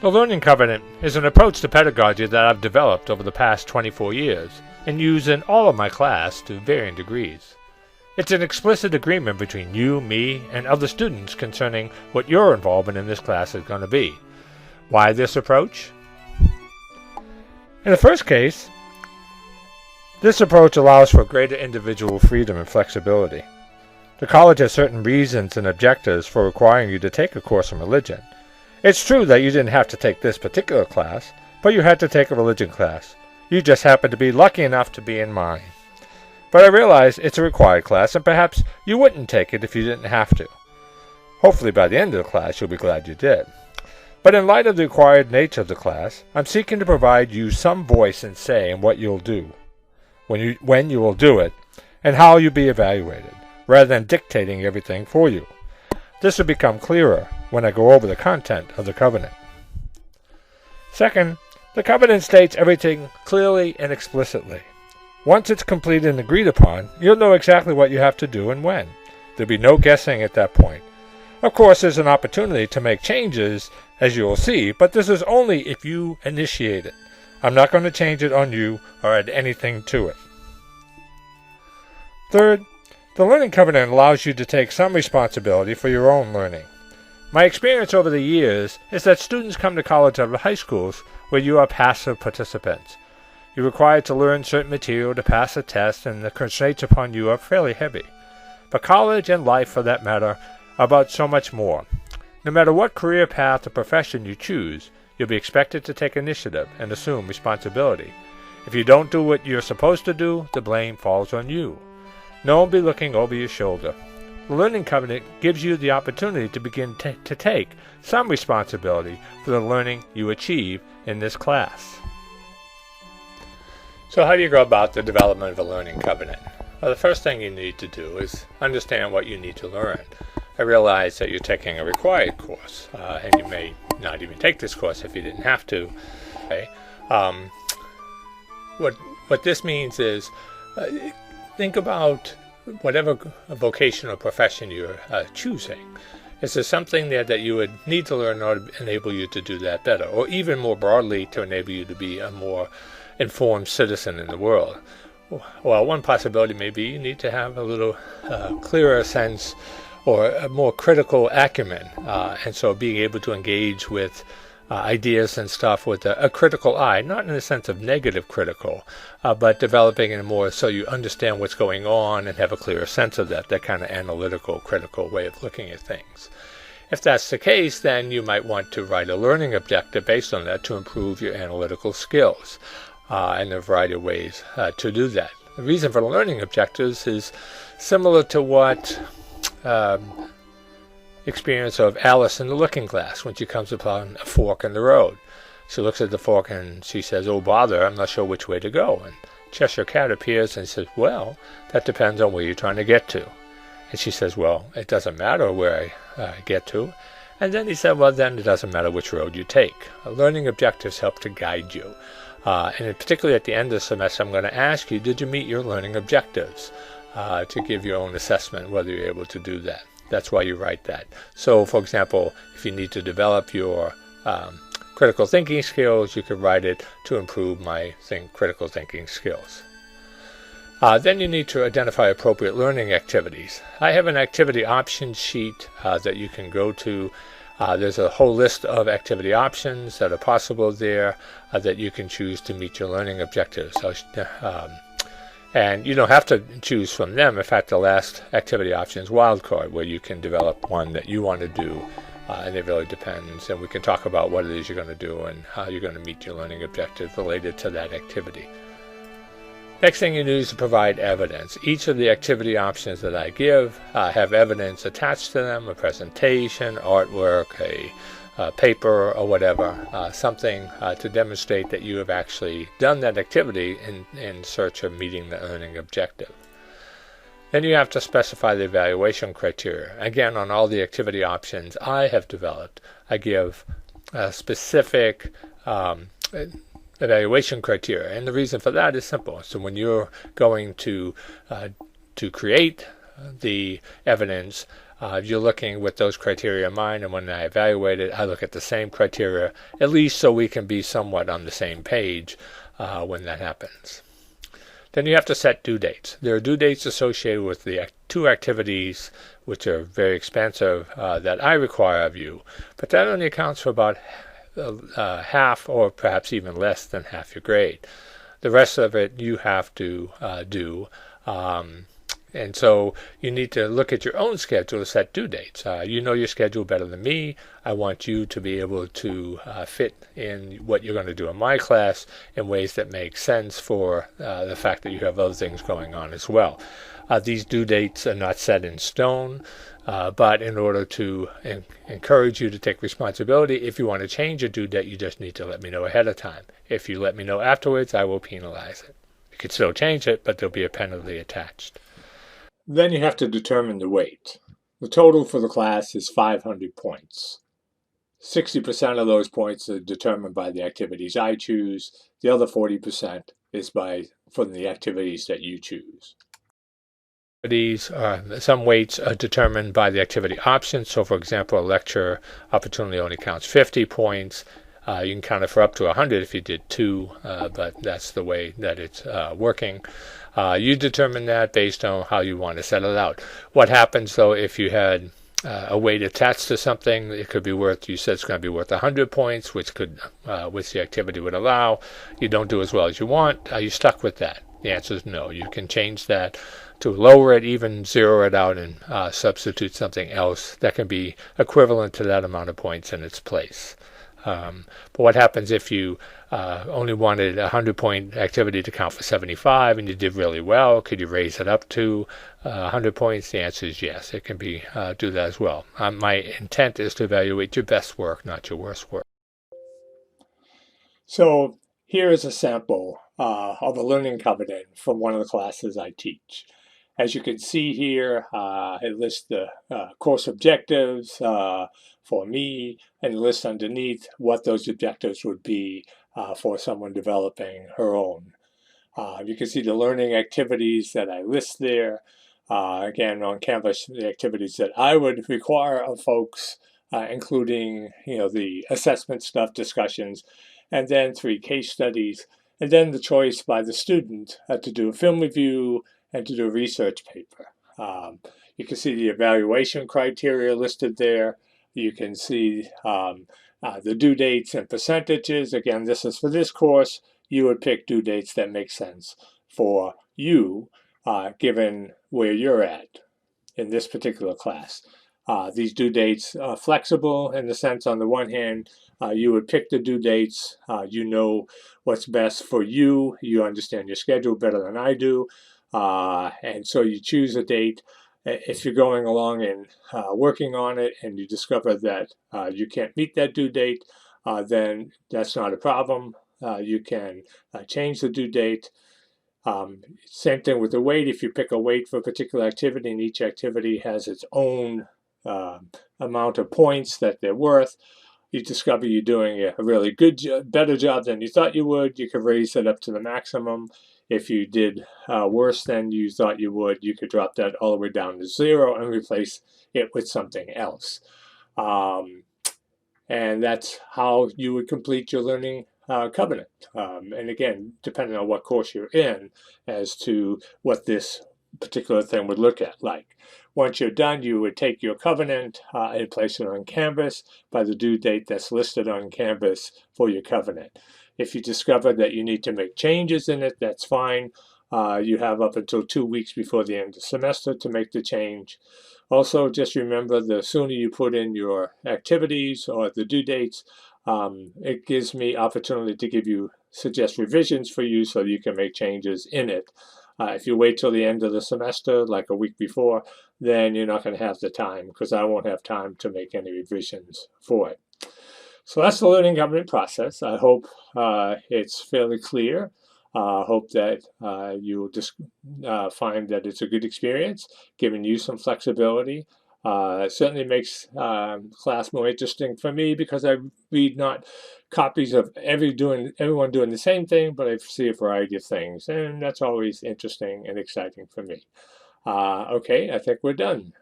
The Learning Covenant is an approach to pedagogy that I've developed over the past 24 years and use in all of my class to varying degrees. It's an explicit agreement between you, me, and other students concerning what your involvement in this class is going to be. Why this approach? In the first case, this approach allows for greater individual freedom and flexibility. The college has certain reasons and objectives for requiring you to take a course in religion. It's true that you didn't have to take this particular class, but you had to take a religion class. You just happened to be lucky enough to be in mine. But I realize it's a required class, and perhaps you wouldn't take it if you didn't have to. Hopefully by the end of the class you'll be glad you did. But in light of the required nature of the class, I'm seeking to provide you some voice and say in what you'll do, when you will do it, and how you'll be evaluated, rather than dictating everything for you. This will become clearer when I go over the content of the covenant. Second, the covenant states everything clearly and explicitly. Once it's completed and agreed upon, you'll know exactly what you have to do and when. There'll be no guessing at that point. Of course, there's an opportunity to make changes, as you will see, but this is only if you initiate it. I'm not going to change it on you or add anything to it. Third, the Learning Covenant allows you to take some responsibility for your own learning. My experience over the years is that students come to college out of high schools where you are passive participants. You're required to learn certain material to pass a test, and the constraints upon you are fairly heavy. But college and life, for that matter, are about so much more. No matter what career path or profession you choose, you'll be expected to take initiative and assume responsibility. If you don't do what you're supposed to do, the blame falls on you. No one will be looking over your shoulder. The Learning Covenant gives you the opportunity to begin to take some responsibility for the learning you achieve in this class. So how do you go about the development of a Learning Covenant? Well, the first thing you need to do is understand what you need to learn. I realize that you're taking a required course, and you may not even take this course if you didn't have to. Okay? What this means is think about whatever vocational profession you're choosing. Is there something there that you would need to learn in order to enable you to do that better, or even more broadly to enable you to be a more informed citizen in the world? Well, one possibility may be you need to have a little clearer sense or a more critical acumen, and so being able to engage with ideas and stuff with a critical eye, not in the sense of negative critical, but developing in a more so you understand what's going on and have a clearer sense of that kind of analytical, critical way of looking at things. If that's the case, then you might want to write a learning objective based on that to improve your analytical skills, and there are a variety of ways to do that. The reason for the learning objectives is similar to what experience of Alice in the Looking Glass when she comes upon a fork in the road. She looks at the fork and she says, "Oh bother, I'm not sure which way to go." And Cheshire Cat appears and says, "Well, that depends on where you're trying to get to." And she says, "Well, it doesn't matter where I get to." And then he said, "Well, then it doesn't matter which road you take." Learning objectives help to guide you. And particularly at the end of the semester, I'm going to ask you, did you meet your learning objectives? To give your own assessment whether you're able to do that. That's why you write that. So, for example, if you need to develop your critical thinking skills, you could write it to improve my critical thinking skills. Then you need to identify appropriate learning activities. I have an activity options sheet that you can go to. There's a whole list of activity options that are possible there that you can choose to meet your learning objectives. And you don't have to choose from them. In fact, the last activity option is wildcard, where you can develop one that you want to do, and it really depends. And we can talk about what it is you're going to do and how you're going to meet your learning objective related to that activity. Next thing you do is to provide evidence. Each of the activity options that I give have evidence attached to them, a presentation, artwork, a paper, or whatever, something to demonstrate that you have actually done that activity in search of meeting the learning objective. Then you have to specify the evaluation criteria. Again, on all the activity options I have developed, I give specific evaluation criteria, and the reason for that is simple. So when you're going to create the evidence, You're looking with those criteria in mind, and when I evaluate it, I look at the same criteria, at least so we can be somewhat on the same page when that happens. Then you have to set due dates. There are due dates associated with the two activities which are very expensive that I require of you, but that only accounts for about half or perhaps even less than half your grade. The rest of it you have to do. And so you need to look at your own schedule to set due dates. You know your schedule better than me. I want you to be able to fit in what you're going to do in my class in ways that make sense for the fact that you have other things going on as well. These due dates are not set in stone, but in order to encourage you to take responsibility, if you want to change a due date, you just need to let me know ahead of time. If you let me know afterwards, I will penalize it. You could still change it, but there'll be a penalty attached. Then you have to determine the weight. The total for the class is 500 points. 60% of those points are determined by the activities I choose. The other 40% is from the activities that you choose. Some weights are determined by the activity options. So, for example, a lecture opportunity only counts 50 points. You can count it for up to 100 if you did 2, but that's the way that it's working. You determine that based on how you want to set it out. What happens, though, if you had a weight attached to something, it could be worth, you said it's going to be worth 100 points, which the activity would allow. You don't do as well as you want. Are you stuck with that? The answer is no. You can change that to lower it, even zero it out, and substitute something else that can be equivalent to that amount of points in its place. But what happens if you only wanted a 100-point activity to count for 75 and you did really well? Could you raise it up to 100 points? The answer is yes. It can be do that as well. My intent is to evaluate your best work, not your worst work. So here is a sample of a learning covenant from one of the classes I teach. As you can see here, it lists the course objectives for me, and it lists underneath what those objectives would be for someone developing her own. You can see the learning activities that I list there. Again, on Canvas, the activities that I would require of folks, including the assessment stuff, discussions, and then 3 case studies, and then the choice by the student to do a film review and to do a research paper. You can see the evaluation criteria listed there. You can see the due dates and percentages. Again, this is for this course. You would pick due dates that make sense for you, given where you're at in this particular class. These due dates are flexible in the sense, on the one hand, you would pick the due dates. You know what's best for you. You understand your schedule better than I do. And so you choose a date. If you're going along and working on it and you discover that you can't meet that due date, then that's not a problem. You can change the due date. Same thing with the weight. If you pick a weight for a particular activity and each activity has its own amount of points that they're worth, you discover you're doing a really good better job than you thought you would, you could raise it up to the maximum. If you did worse than you thought you would, you could drop that all the way down to 0 and replace it with something else. And that's how you would complete your learning covenant. And again, depending on what course you're in, as to what this particular thing would look like. Once you're done, you would take your covenant and place it on Canvas by the due date that's listed on Canvas for your covenant. If you discover that you need to make changes in it, that's fine. You have up until 2 weeks before the end of the semester to make the change. Also, just remember, the sooner you put in your activities or the due dates, it gives me opportunity to suggest revisions for you so you can make changes in it. If you wait till the end of the semester, like a week before, then you're not going to have the time, because I won't have time to make any revisions for it. So that's the learning covenant process. I hope it's fairly clear. I hope that you'll just find that it's a good experience, giving you some flexibility. It certainly makes class more interesting for me, because I read not copies of everyone doing the same thing, but I see a variety of things, and that's always interesting and exciting for me. Okay, I think we're done.